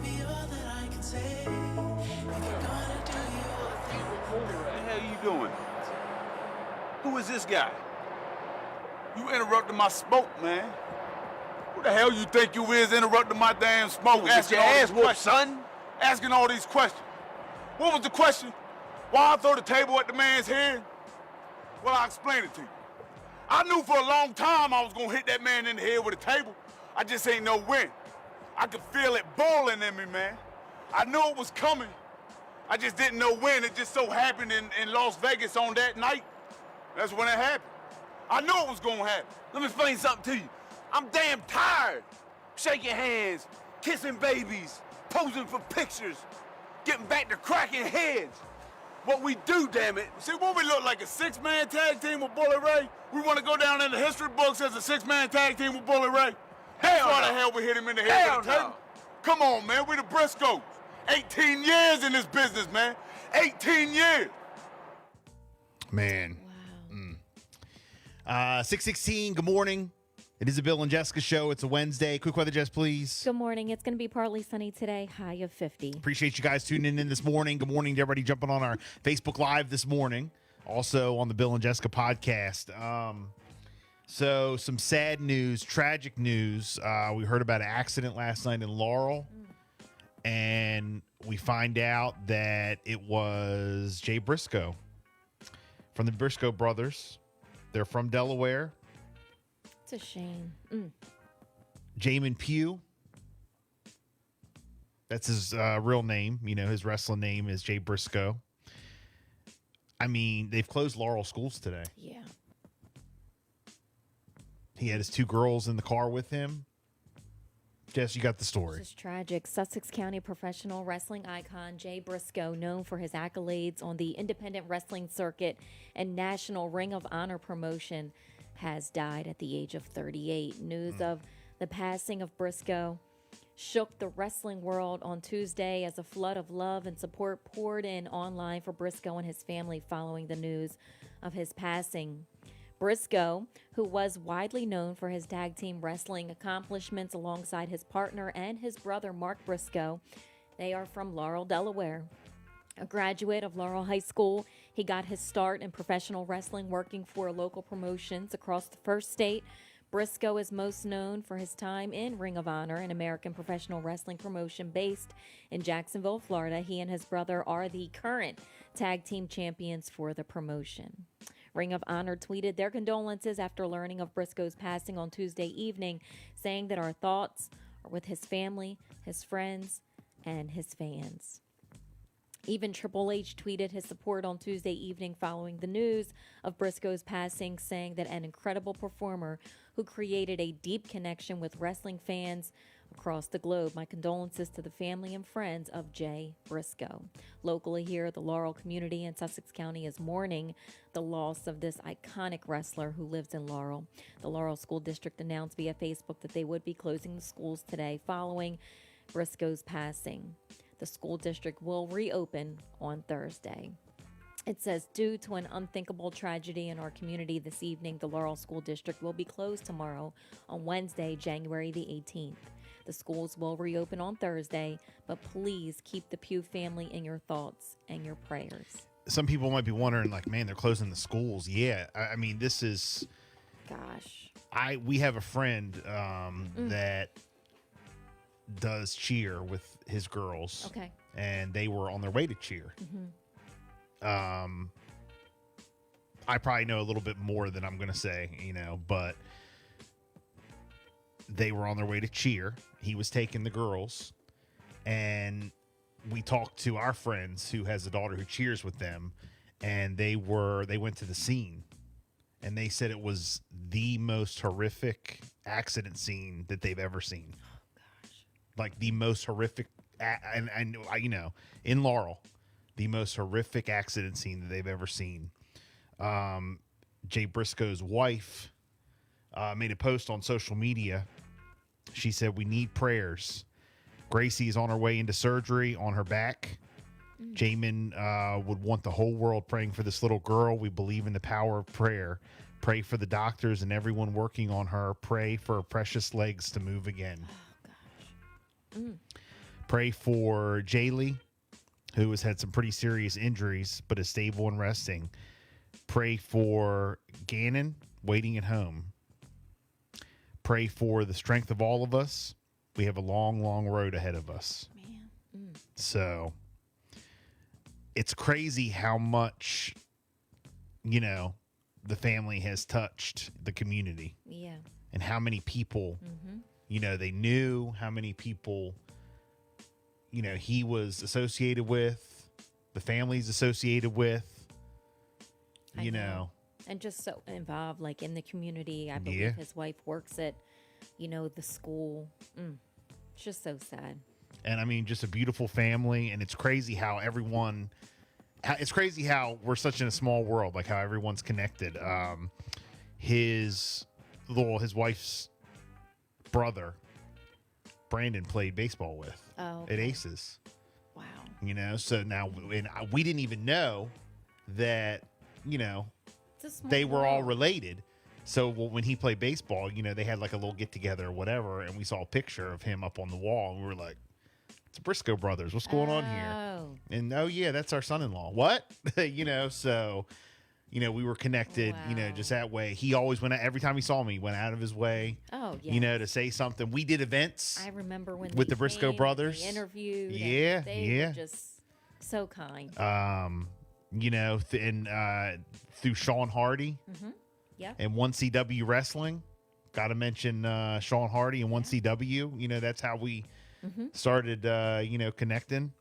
be all that I can say. If you're gonna do your thing. What the hell you doing? Who is this guy? You interrupted my smoke, man. Who the hell you think you is interrupting my damn smoke? Asking your ass whooped, son. Asking all these questions. What was the question? Why I throw the table at the man's head? Well, I'll explain it to you. I knew for a long time I was gonna hit that man in the head with a table. I just ain't know when. I could feel it boiling in me, man. I knew it was coming. I just didn't know when. It just so happened in Las Vegas on that night. That's when it happened. I knew it was gonna happen. Let me explain something to you. I'm damn tired. Shaking hands, kissing babies, posing for pictures, getting back to cracking heads. What we do, damn it. See, what we look like, a six-man tag team with Bully Ray? We want to go down in the history books as a six-man tag team with Bully Ray? That's why the hell we hit him in the head with the table. Come on, man, we the Briscoes. 18 years in this business, man. 18 years. Man. Wow. 6:16, good morning. It is a Bill and Jessica show. It's a Wednesday. Quick weather, Jess, please. Good morning. It's going to be partly sunny today, high of 50. Appreciate you guys tuning in this morning. Good morning to everybody jumping on our Facebook Live this morning. Also on the Bill and Jessica podcast. So some sad news, tragic news. We heard about an accident last night in Laurel. And we find out that it was Jay Briscoe from the Briscoe brothers. They're from Delaware. It's a shame. Jamin Pugh. That's his real name. You know, his wrestling name is Jay Briscoe. I mean, they've closed Laurel schools today. Yeah. He had his two girls in the car with him. Jess, you got the story. It's just tragic. Sussex County professional wrestling icon Jay Briscoe, known for his accolades on the independent wrestling circuit and National Ring of Honor promotion, has died at the age of 38. News of the passing of Briscoe shook the wrestling world on Tuesday as a flood of love and support poured in online for Briscoe and his family following the news of his passing. Briscoe, who was widely known for his tag team wrestling accomplishments alongside his partner and his brother Mark Briscoe, they are from Laurel, Delaware. A graduate of Laurel High School, he got his start in professional wrestling working for local promotions across the first state. Briscoe is most known for his time in Ring of Honor, an American professional wrestling promotion based in Jacksonville, Florida. He and his brother are the current tag team champions for the promotion. Ring of Honor tweeted their condolences after learning of Briscoe's passing on Tuesday evening, saying that our thoughts are with his family, his friends, and his fans. Even Triple H tweeted his support on Tuesday evening following the news of Briscoe's passing, saying that an incredible performer who created a deep connection with wrestling fans across the globe. My condolences to the family and friends of Jay Briscoe. Locally here, the Laurel community in Sussex County is mourning the loss of this iconic wrestler who lives in Laurel. The Laurel School District announced via Facebook that they would be closing the schools today following Briscoe's passing. The school district will reopen on Thursday. It says, due to an unthinkable tragedy in our community this evening, the Laurel School District will be closed tomorrow on Wednesday, January the 18th. The schools will reopen on Thursday, but please keep the Pugh family in your thoughts and your prayers. Some people might be wondering, like, man, they're closing the schools. Yeah, I mean, this is... Gosh. We have a friend that does cheer with his girls. Okay. And they were on their way to cheer. I probably know a little bit more than I'm going to say, you know, but they were on their way to cheer. He was taking the girls, and we talked to our friends who has a daughter who cheers with them, and they went to the scene, and they said it was the most horrific accident scene that they've ever seen. Like the most horrific, and you know, in Laurel, the most horrific accident scene that they've ever seen. Jay Briscoe's wife made a post on social media. She said, "We need prayers. Gracie is on her way into surgery on her back. Jamin would want the whole world praying for this little girl. We believe in the power of prayer. Pray for the doctors and everyone working on her. Pray for her precious legs to move again." Pray for Jaylee, who has had some pretty serious injuries but is stable and resting. Pray for Gannon, waiting at home. Pray for the strength of all of us. We have a long, long road ahead of us. Man. So it's crazy how much, the family has touched the community. Yeah. And how many people, they knew, how many people, he was associated with, the family's associated with, I know. And just so involved, like in the community. I believe Yeah. his wife works at, the school. It's just so sad. And I mean, just a beautiful family. And it's crazy how it's crazy how we're such in a small world, like how everyone's connected. His wife's brother, Brandon, played baseball with at Aces. Wow. So now we didn't even know that, It's a small they were all world. related. So when he played baseball, they had like a little get together or whatever. And we saw a picture of him up on the wall and we were like, it's Briscoe brothers. What's going on here? Oh. And oh yeah, that's our son-in-law. What? So, we were connected, Wow. just that way. He always went out, every time he saw me, went out of his way, Oh, yeah. to say something. We did events. I remember when with they the Briscoe came, brothers. they interviewed. and Yeah, they yeah. were just so kind. Through Sean Hardy Yeah. and 1CW Wrestling. Got to mention Sean Hardy and 1CW. That's how we started, connecting.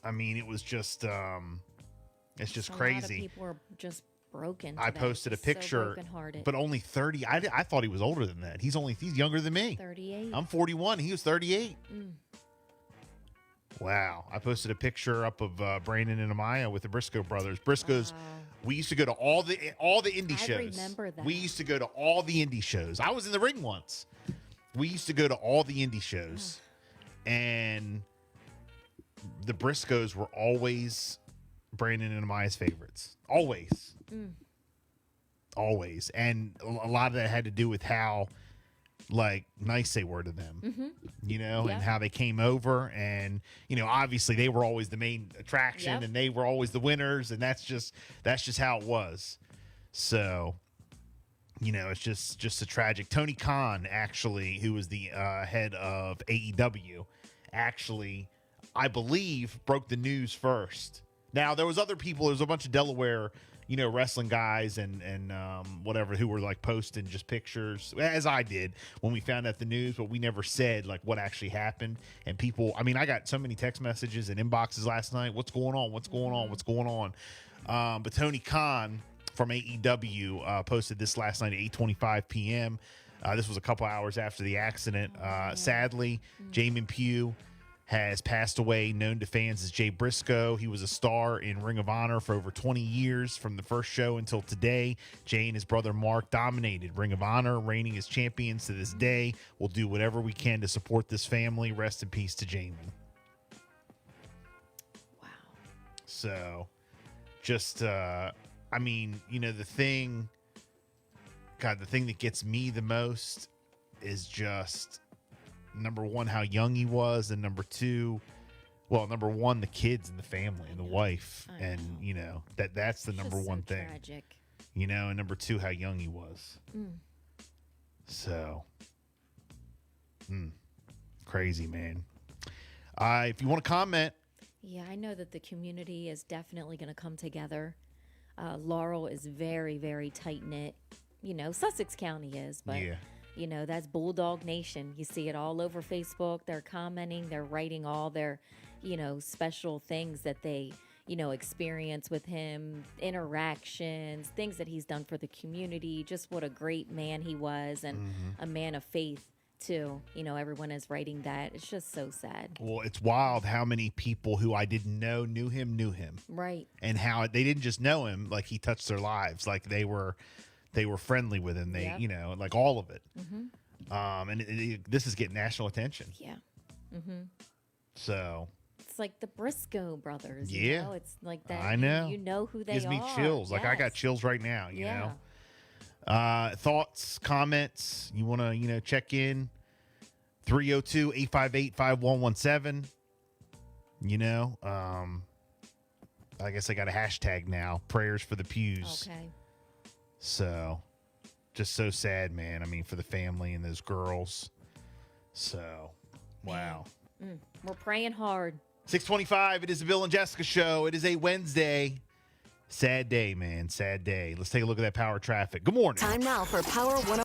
I mean, it was just, it's just A lot of crazy. people are just broken. I today, posted a just so picture, brokenhearted. but only 30. I thought he was older than that. He's younger than me. 38. I'm 41. He was 38. Mm. Wow. I posted a picture up of Brandon and Amaya with the Briscoe brothers. Briscoe's, Wow. we used to go to all the indie I shows. remember that. We used to go to all the indie shows. I was in the ring once. We used to go to all the indie shows. And the Briscoes were always Brandon and Amaya's favorites. Always. Always. And a lot of that had to do with how nice they were to them, Yeah. and how they came over. And, obviously they were always the main attraction Yep. and they were always the winners. And that's just how it was. So, it's just a tragic. Tony Khan, actually, who was the head of AEW, actually, I believe, broke the news first. Now, there was other people. There was a bunch of Delaware, wrestling guys and whatever who were posting just pictures, as I did when we found out the news, but we never said what actually happened. And people, I mean, I got so many text messages and inboxes last night. What's going on? What's going on? What's going on? But Tony Khan from AEW posted this last night at 8:25 p.m. This was a couple hours after the accident. Sadly, Jamin Pugh has passed away, known to fans as Jay Briscoe. He was a star in Ring of Honor for over 20 years. From the first show until today, Jay and his brother Mark dominated Ring of Honor, reigning as champions to this day. We'll do whatever we can to support this family. Rest in peace to Jamin. Wow. So, just, the thing that gets me the most is just, number one, how young he was, and number one, the kids and the family and the wife, and that's the It's number just one so thing. Tragic. And number two, how young he was. So, crazy, man. If you want to comment, Yeah, I know that the community is definitely going to come together. Laurel is very, very tight knit. Sussex County is, but yeah, that's Bulldog Nation. You see it all over Facebook. They're commenting, they're writing all their, special things that they, experience with him, interactions, things that he's done for the community. Just what a great man he was, and a man of faith too. Everyone is writing that. It's just so sad. well, it's wild how many people who I didn't know knew him, Right. and how they didn't just know him, he touched their lives, they were friendly with him. They, Yep. all of it. And this is getting national attention. Yeah. So It's like the Briscoe brothers. Yeah. It's like that. I know. You know who they gives are. me chills. I got Yes. chills right now, Yeah. Thoughts, comments, you want to, check in. 302-858-5117. You know, I guess I got a hashtag now, prayers for the Pughs. Okay. So, just so sad, man. I mean, for the family and those girls. So, wow. We're praying hard. 625, it is the Bill and Jessica show. It is a Wednesday. Sad day, man. Sad day. Let's take a look at that power traffic. Good morning. Time now for Power 101.